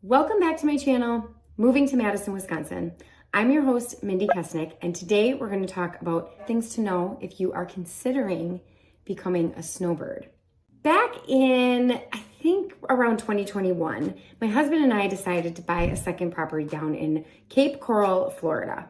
Welcome back to my channel, Moving to Madison, Wisconsin. I'm your host, Mindy Kesnick, and today we're going to talk about things to know if you are considering becoming a snowbird. Back in, I think around 2021, my husband and I decided to buy a second property down in Cape Coral, Florida.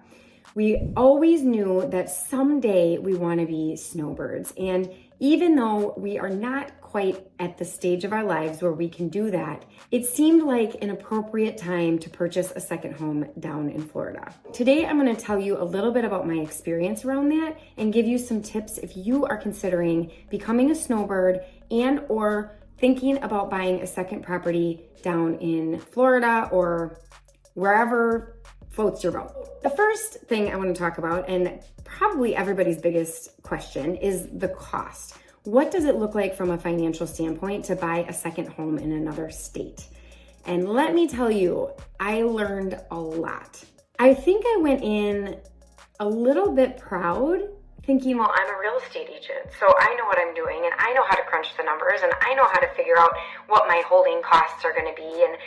We always knew that someday we want to be snowbirds, and even though we are not quite at the stage of our lives where we can do that, it seemed like an appropriate time to purchase a second home down in Florida. Today, I'm going to tell you a little bit about my experience around that and give you some tips if you are considering becoming a snowbird and or thinking about buying a second property down in Florida or wherever floats your boat. The first thing I want to talk about, and probably everybody's biggest question, is the cost. What does it look like from a financial standpoint to buy a second home in another state? And let me tell you, I learned a lot. I think I went in a little bit proud, thinking, well, I'm a real estate agent, so I know what I'm doing, and I know how to crunch the numbers, and I know how to figure out what my holding costs are going to be, and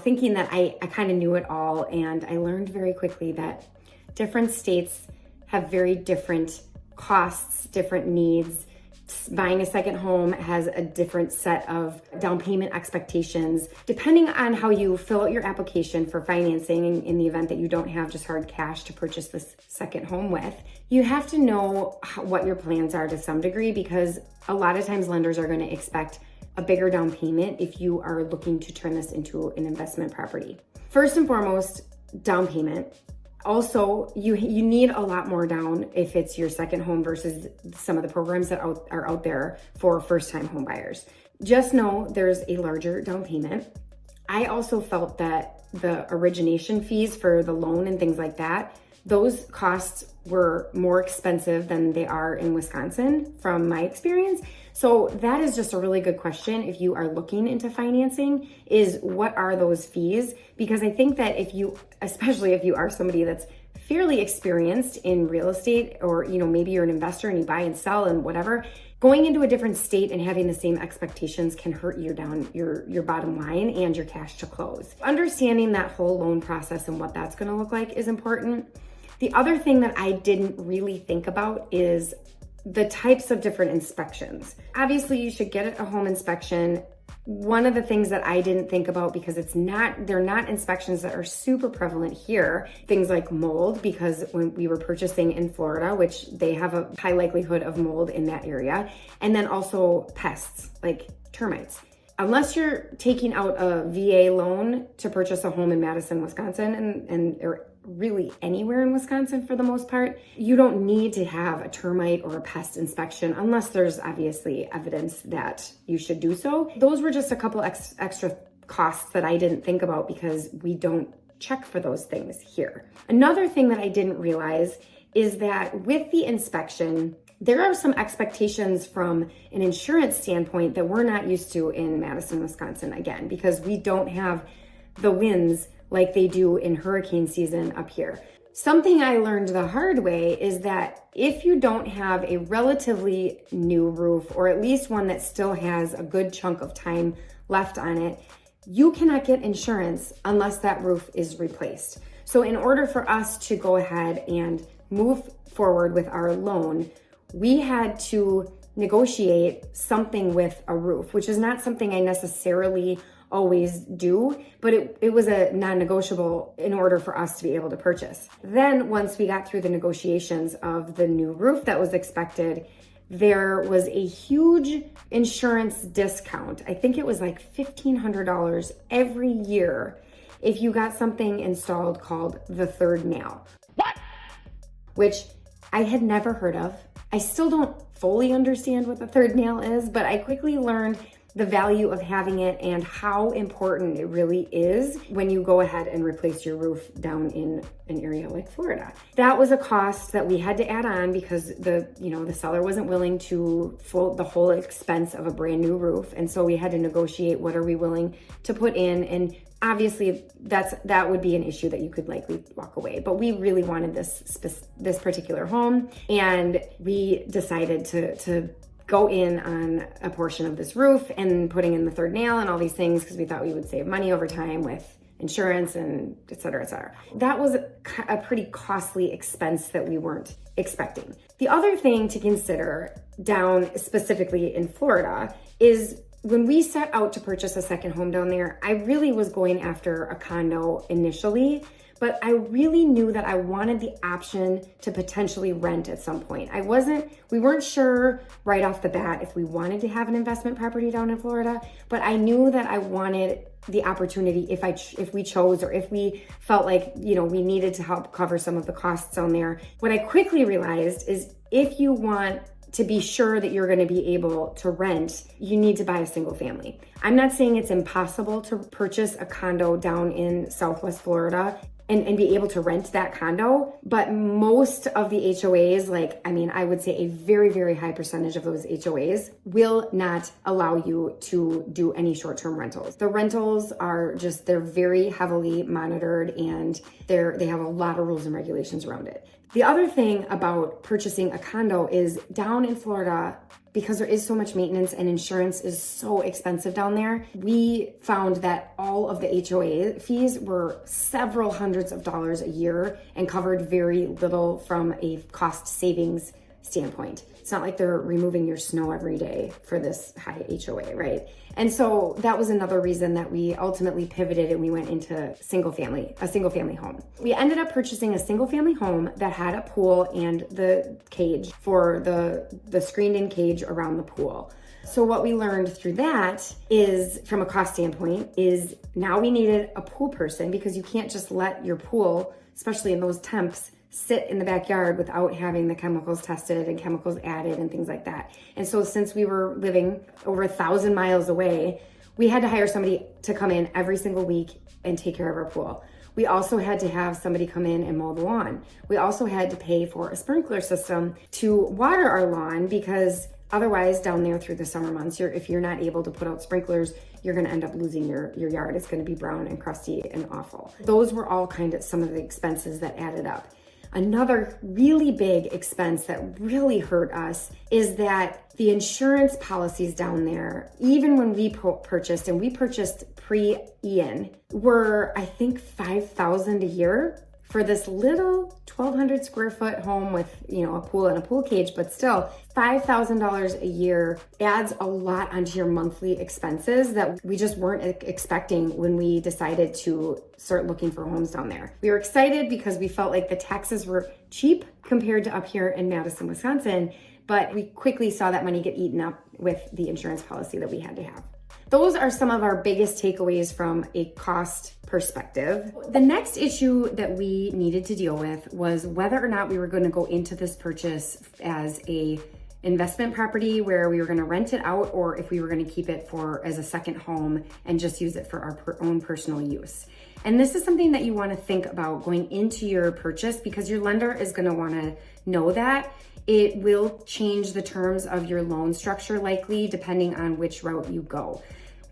thinking that I kind of knew it all. And I learned very quickly that different states have very different costs, different needs. Buying a second home has a different set of down payment expectations. Depending on how you fill out your application for financing in the event that you don't have just hard cash to purchase this second home with, you have to know what your plans are to some degree, because a lot of times lenders are going to expect a bigger down payment if you are looking to turn this into an investment property. First and foremost, down payment. Also, you need a lot more down if it's your second home versus some of the programs that are out there for first-time home buyers. Just know there's a larger down payment. I also felt that the origination fees for the loan and things like that, those costs were more expensive than they are in Wisconsin from my experience. So that is just a really good question if you are looking into financing, is what are those fees? Because I think that especially if you are somebody that's fairly experienced in real estate, or maybe you're an investor and you buy and sell and whatever, going into a different state and having the same expectations can hurt you down your bottom line and your cash to close. Understanding that whole loan process and what that's going to look like is important. The other thing that I didn't really think about is the types of different inspections. Obviously, you should get a home inspection. One of the things that I didn't think about, because they're not inspections that are super prevalent here, things like mold, because when we were purchasing in Florida, which they have a high likelihood of mold in that area, and then also pests like termites. Unless you're taking out a VA loan to purchase a home in Madison, Wisconsin, or really anywhere in Wisconsin for the most part, you don't need to have a termite or a pest inspection unless there's obviously evidence that you should do so. Those were just a couple extra costs that I didn't think about because we don't check for those things here. Another thing that I didn't realize is that with the inspection, there are some expectations from an insurance standpoint that we're not used to in Madison, Wisconsin, again, because we don't have the winds like they do in hurricane season up here. Something I learned the hard way is that if you don't have a relatively new roof, or at least one that still has a good chunk of time left on it, you cannot get insurance unless that roof is replaced. So in order for us to go ahead and move forward with our loan, we had to negotiate something with a roof, which is not something I necessarily always do, but it was a non-negotiable in order for us to be able to purchase. Then once we got through the negotiations of the new roof that was expected, there was a huge insurance discount. I think it was like $1,500 every year if you got something installed called the third nail. What? Which I had never heard of. I still don't fully understand what the third nail is, but I quickly learned the value of having it and how important it really is when you go ahead and replace your roof down in an area like Florida. That was a cost that we had to add on because the seller wasn't willing to float the whole expense of a brand new roof. And so we had to negotiate what are we willing to put in. And obviously that would be an issue that you could likely walk away. But we really wanted this particular home, and we decided to go in on a portion of this roof and putting in the third nail and all these things because we thought we would save money over time with insurance and et cetera, et cetera. That was a pretty costly expense that we weren't expecting. The other thing to consider down specifically in Florida is when we set out to purchase a second home down there, I really was going after a condo initially, but I really knew that I wanted the option to potentially rent at some point. We weren't sure right off the bat if we wanted to have an investment property down in Florida, but I knew that I wanted the opportunity if we chose or if we felt like, we needed to help cover some of the costs on there. What I quickly realized is if you want to be sure that you're going to be able to rent, you need to buy a single family. I'm not saying it's impossible to purchase a condo down in Southwest Florida and be able to rent that condo, but most of the HOAs, I would say a very, very high percentage of those HOAs will not allow you to do any short-term rentals. The rentals they're very heavily monitored and they have a lot of rules and regulations around it. The other thing about purchasing a condo is down in Florida, because there is so much maintenance and insurance is so expensive down there, we found that all of the HOA fees were several hundreds of dollars a year and covered very little from a cost savings standpoint. It's not like they're removing your snow every day for this high HOA, right? And so that was another reason that we ultimately pivoted and we went into a single family home. We ended up purchasing a single family home that had a pool and the cage for the screened in cage around the pool. So what we learned through that is, from a cost standpoint, is now we needed a pool person because you can't just let your pool, especially in those temps, sit in the backyard without having the chemicals tested and chemicals added and things like that. And so since we were living over 1,000 miles away, we had to hire somebody to come in every single week and take care of our pool. We also had to have somebody come in and mow the lawn. We also had to pay for a sprinkler system to water our lawn because otherwise down there through the summer months, if you're not able to put out sprinklers, you're going to end up losing your yard. It's going to be brown and crusty and awful. Those were all kind of some of the expenses that added up. Another really big expense that really hurt us is that the insurance policies down there, even when we purchased, and we purchased pre-Ian, were I think $5,000 a year for this little 1,200 square foot home with, a pool and a pool cage, but still $5,000 a year adds a lot onto your monthly expenses that we just weren't expecting when we decided to start looking for homes down there. We were excited because we felt like the taxes were cheap compared to up here in Madison, Wisconsin, but we quickly saw that money get eaten up with the insurance policy that we had to have. Those are some of our biggest takeaways from a cost perspective. The next issue that we needed to deal with was whether or not we were going to go into this purchase as a investment property where we were going to rent it out, or if we were going to keep it as a second home and just use it for our own personal use. And this is something that you want to think about going into your purchase because your lender is going to want to know that. It will change the terms of your loan structure likely depending on which route you go.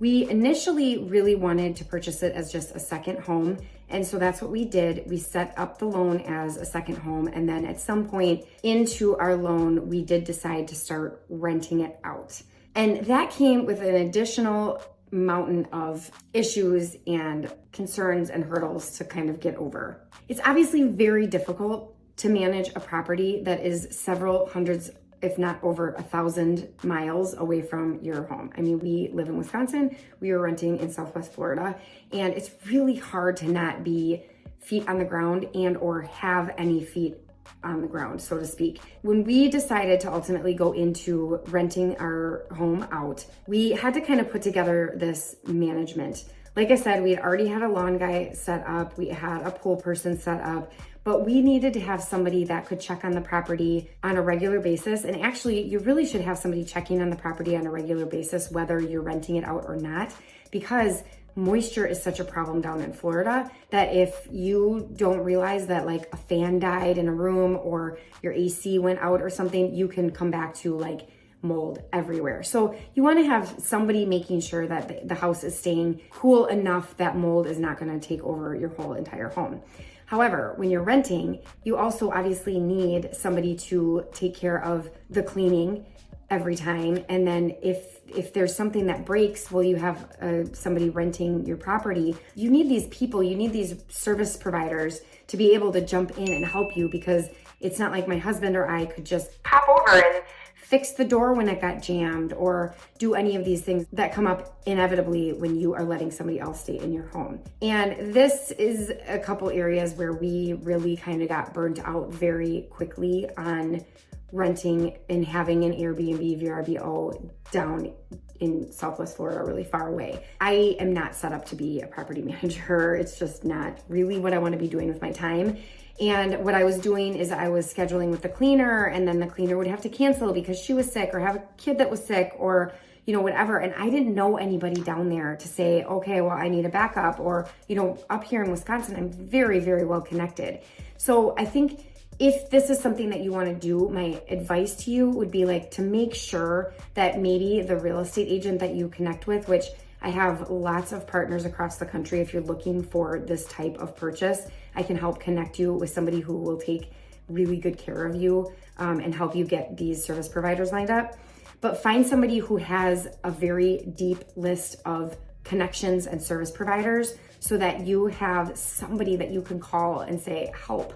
We initially really wanted to purchase it as just a second home. And so that's what we did. We set up the loan as a second home. And then at some point into our loan, we did decide to start renting it out. And that came with an additional mountain of issues and concerns and hurdles to kind of get over. It's obviously very difficult to manage a property that is several hundreds, if not over 1,000 miles away from your home. I mean, we live in Wisconsin, we are renting in Southwest Florida, and it's really hard to not be feet on the ground and or have any feet on the ground, so to speak. When we decided to ultimately go into renting our home out, we had to kind of put together this management. Like I said, we had already had a lawn guy set up, we had a pool person set up, but we needed to have somebody that could check on the property on a regular basis. And actually, you really should have somebody checking on the property on a regular basis, whether you're renting it out or not, because moisture is such a problem down in Florida that if you don't realize that like a fan died in a room or your AC went out or something, you can come back to like mold everywhere. So you want to have somebody making sure that the house is staying cool enough that mold is not going to take over your whole entire home. However, when you're renting, you also obviously need somebody to take care of the cleaning every time. And then if there's something that breaks, well, you have somebody renting your property. You need these people, you need these service providers to be able to jump in and help you, because it's not like my husband or I could just pop over and fix the door when it got jammed or do any of these things that come up inevitably when you are letting somebody else stay in your home. And this is a couple areas where we really kind of got burnt out very quickly on renting and having an Airbnb VRBO down in Southwest Florida, really far away. I am not set up to be a property manager. It's just not really what I want to be doing with my time. And what I was doing is I was scheduling with the cleaner, and then the cleaner would have to cancel because she was sick or have a kid that was sick or, you know, whatever. And I didn't know anybody down there to say, okay, well, I need a backup, or, you know, up here in Wisconsin, I'm very, very well connected. So I think if this is something that you want to do, my advice to you would be like to make sure that maybe the real estate agent that you connect with, which I have lots of partners across the country. If you're looking for this type of purchase, I can help connect you with somebody who will take really good care of you and help you get these service providers lined up. But find somebody who has a very deep list of connections and service providers so that you have somebody that you can call and say, help.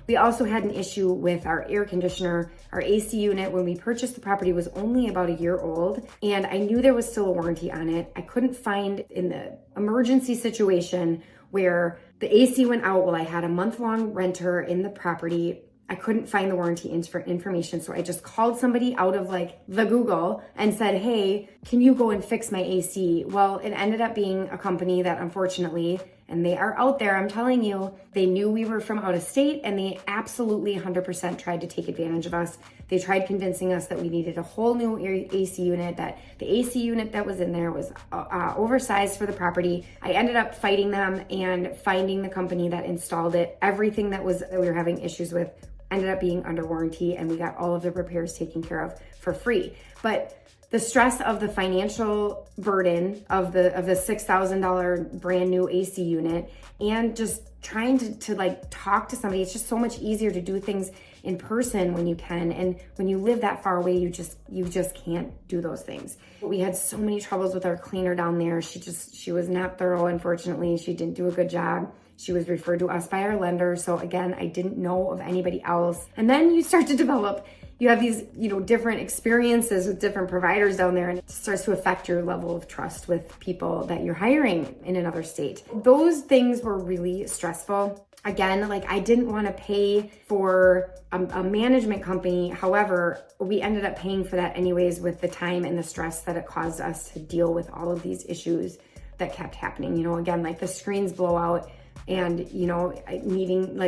We also had an issue with our air conditioner. Our AC unit, when we purchased the property, was only about a year old, and I knew there was still a warranty on it. I couldn't find in the emergency situation where the AC went out while I had a month-long renter in the property. I couldn't find the warranty information, so I just called somebody out of like the Google and said, hey, can you go and fix my AC? Well, it ended up being a company that unfortunately, and they are out there, I'm telling you, they knew we were from out of state, and they absolutely 100% tried to take advantage of us. They tried convincing us that we needed a whole new AC unit, that the AC unit that was in there was oversized for the property. I ended up fighting them and finding the company that installed it. Everything that we were having issues with ended up being under warranty, and we got all of the repairs taken care of for free. But the stress of the financial burden of the $6,000 brand new AC unit, and just trying to like talk to somebody, it's just so much easier to do things in person when you can. And when you live that far away, you just can't do those things. We had so many troubles with our cleaner down there. She was not thorough, unfortunately. She didn't do a good job. She was referred to us by our lender. So again, I didn't know of anybody else. And then you start to develop, you have these, different experiences with different providers down there, and it starts to affect your level of trust with people that you're hiring in another state. Those things were really stressful. Again, like I didn't want to pay for a management company. However, we ended up paying for that anyways with the time and the stress that it caused us to deal with all of these issues that kept happening. Again, like the screens blow out, and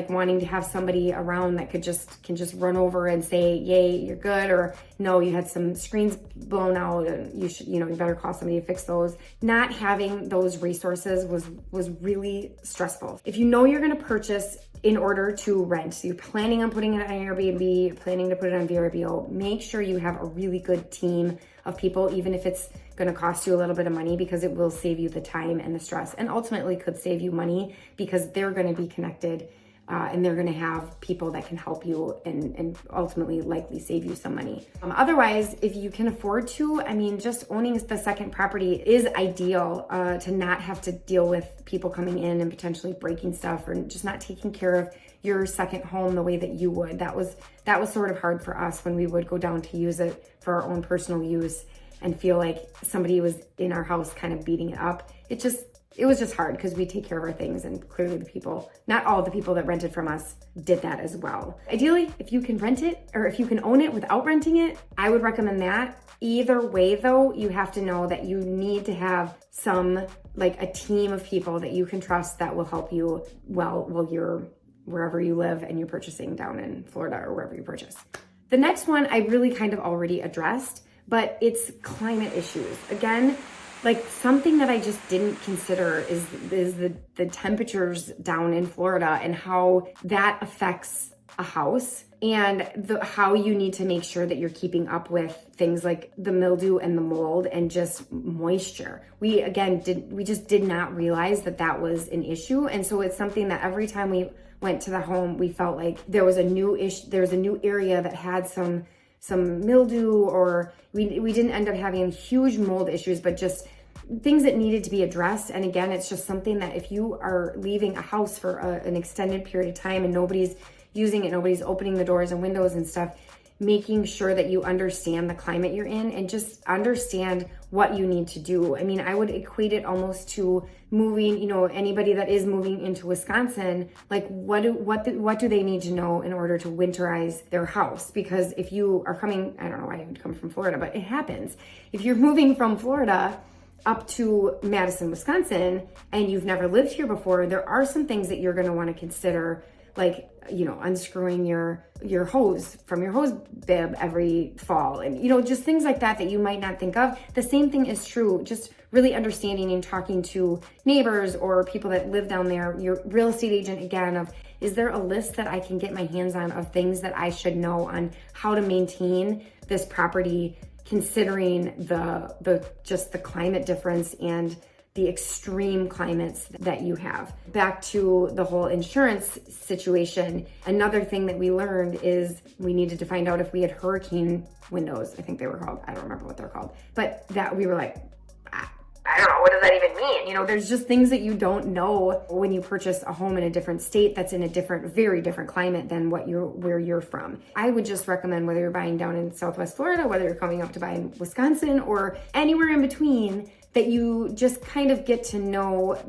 wanting to have somebody around that can just run over and say, yay, you're good, or no, you had some screens blown out and you better call somebody to fix those. Not having those resources was really stressful. If you know you're going to purchase in order to rent, so you're planning on putting it on Airbnb, you're planning to put it on VRBO, make sure you have a really good team of people, even if it's going to cost you a little bit of money, because it will save you the time and the stress, and ultimately could save you money because they're going to be connected and they're going to have people that can help you and ultimately likely save you some money. Otherwise, if you can afford to, just owning the second property is ideal to not have to deal with people coming in and potentially breaking stuff, or just not taking care of your second home the way that you would. That was sort of hard for us when we would go down to use it for our own personal use and feel like somebody was in our house kind of beating it up. It was just hard because we take care of our things, and clearly not all the people that rented from us did that as well. Ideally, if you can rent it, or if you can own it without renting it, I would recommend that. Either way though, you have to know that you need to have a team of people that you can trust that will help you while you're wherever you live and you're purchasing down in Florida or wherever you purchase. The next one I really kind of already addressed, but it's climate issues. Again, like something that I just didn't consider is the temperatures down in Florida and how that affects a house, and how you need to make sure that you're keeping up with things like the mildew and the mold and just moisture. We just did not realize that was an issue. And so it's something that every time we went to the home, we felt like there was a new area that had some some mildew, or we didn't end up having huge mold issues, but just things that needed to be addressed. And again, it's just something that if you are leaving a house for an extended period of time and nobody's using it, nobody's opening the doors and windows and stuff, making sure that you understand the climate you're in and just understand what you need to do. I mean, I would equate it almost to moving, you know, anybody that is moving into Wisconsin, like what do they need to know in order to winterize their house? Because if you are coming, I don't know why you would come from Florida, but it happens. If you're moving from Florida up to Madison, Wisconsin, and you've never lived here before, there are some things that you're going to want to consider, like, you know, unscrewing your hose from your hose bib every fall, and, you know, just things like that you might not think of. The same thing is true, just really understanding and talking to neighbors or people that live down there, your real estate agent, again, of, is there a list that I can get my hands on of things that I should know on how to maintain this property, considering just the climate difference and the extreme climates that you have. Back to the whole insurance situation, another thing that we learned is we needed to find out if we had hurricane windows, I think they were called. I don't remember what they're called. But that we were like, I don't know, what does that even mean? You know, there's just things that you don't know when you purchase a home in a different state that's in a very different climate than where you're from. I would just recommend, whether you're buying down in Southwest Florida, whether you're coming up to buy in Wisconsin, or anywhere in between, that you just kind of get to know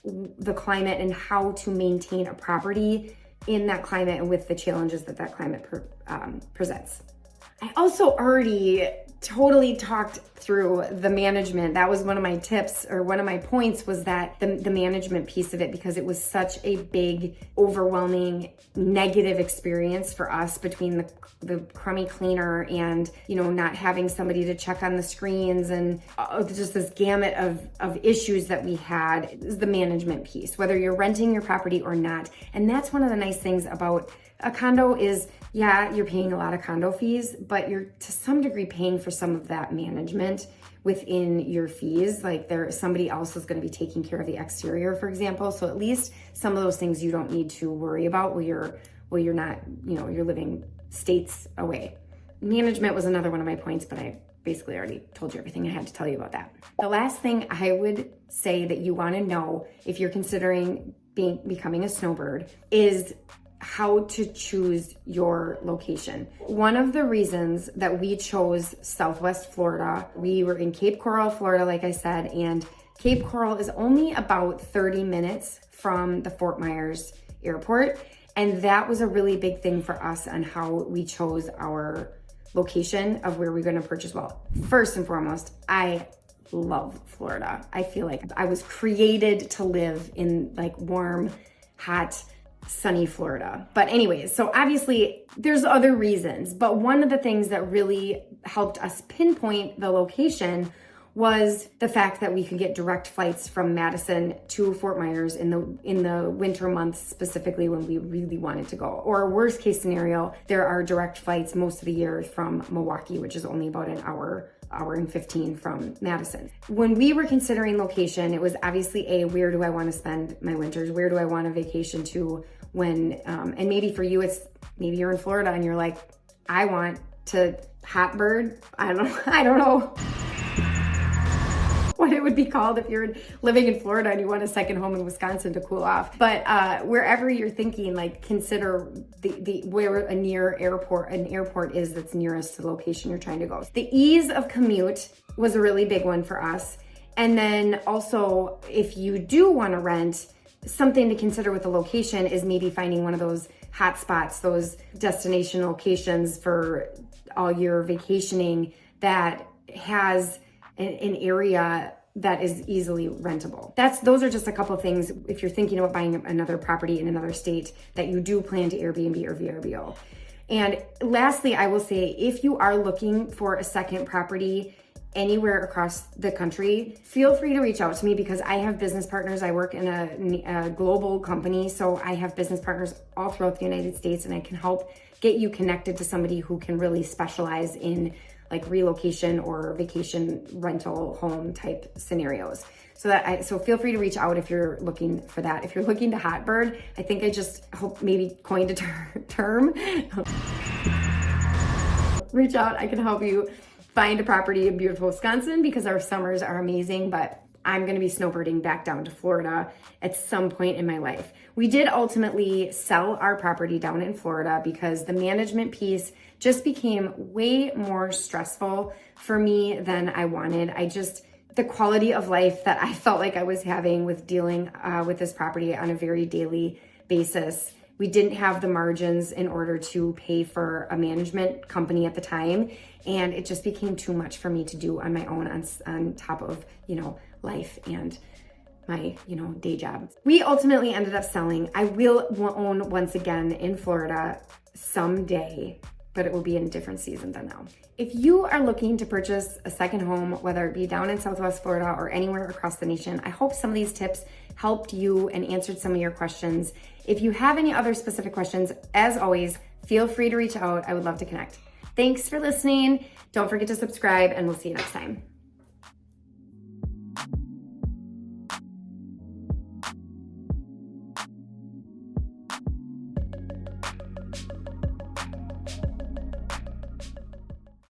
the climate and how to maintain a property in that climate and with the challenges that climate presents. I also already totally talked through the management. That was one of my tips, or one of my points, was that the management piece of it, because it was such a big, overwhelming, negative experience for us, between the crummy cleaner and, you know, not having somebody to check on the screens, and just this gamut of issues that we had. Is the management piece, whether you're renting your property or not. And that's one of the nice things about a condo is, yeah, you're paying a lot of condo fees, but you're to some degree paying for some of that management within your fees. Like, somebody else is going to be taking care of the exterior, for example. So at least some of those things you don't need to worry about while you're not, you know, you're living states away. Management was another one of my points, but I basically already told you everything I had to tell you about that. The last thing I would say that you want to know if you're considering becoming a snowbird is how to choose your location. One of the reasons that we chose Southwest Florida, we were in Cape Coral, Florida, like I said, and Cape Coral is only about 30 minutes from the Fort Myers airport. And that was a really big thing for us on how we chose our location of where we're going to purchase. Well, first and foremost, I love Florida. I feel like I was created to live in like warm, hot, sunny Florida. But anyways, so obviously there's other reasons, but one of the things that really helped us pinpoint the location was the fact that we could get direct flights from Madison to Fort Myers in the winter months, specifically when we really wanted to go. Or worst case scenario, there are direct flights most of the year from Milwaukee, which is only about an hour and 15 from Madison. When we were considering location, it was obviously where do I want to spend my winters? Where do I want a vacation to when, and maybe for you, maybe you're in Florida and you're like, I want to hotbird. I don't know what it would be called if you're living in Florida and you want a second home in Wisconsin to cool off. But wherever you're thinking, like, consider where an airport is that's nearest to the location you're trying to go. The ease of commute was a really big one for us. And then also, if you do want to rent, something to consider with the location is maybe finding one of those hot spots, those destination locations for all your vacationing that has an area that is easily rentable. Those are just a couple of things if you're thinking about buying another property in another state that you do plan to Airbnb or VRBO. And lastly, I will say, if you are looking for a second property anywhere across the country, feel free to reach out to me, because I have business partners. I work in a global company, so I have business partners all throughout the United States, and I can help get you connected to somebody who can really specialize in like relocation or vacation rental home type scenarios. So feel free to reach out if you're looking for that. If you're looking to hotbird, I think I just hope maybe coined a term. reach out. I can help you find a property in beautiful Wisconsin because our summers are amazing, but I'm gonna be snowbirding back down to Florida at some point in my life. We did ultimately sell our property down in Florida because the management piece just became way more stressful for me than I wanted. The quality of life that I felt like I was having with dealing with this property on a very daily basis, we didn't have the margins in order to pay for a management company at the time. And it just became too much for me to do on my own on top of, life and my, day job. We ultimately ended up selling. I will own once again in Florida someday, but it will be in a different season than now. If you are looking to purchase a second home, whether it be down in Southwest Florida or anywhere across the nation, I hope some of these tips helped you and answered some of your questions. If you have any other specific questions, as always, feel free to reach out. I would love to connect. Thanks for listening. Don't forget to subscribe, and we'll see you next time.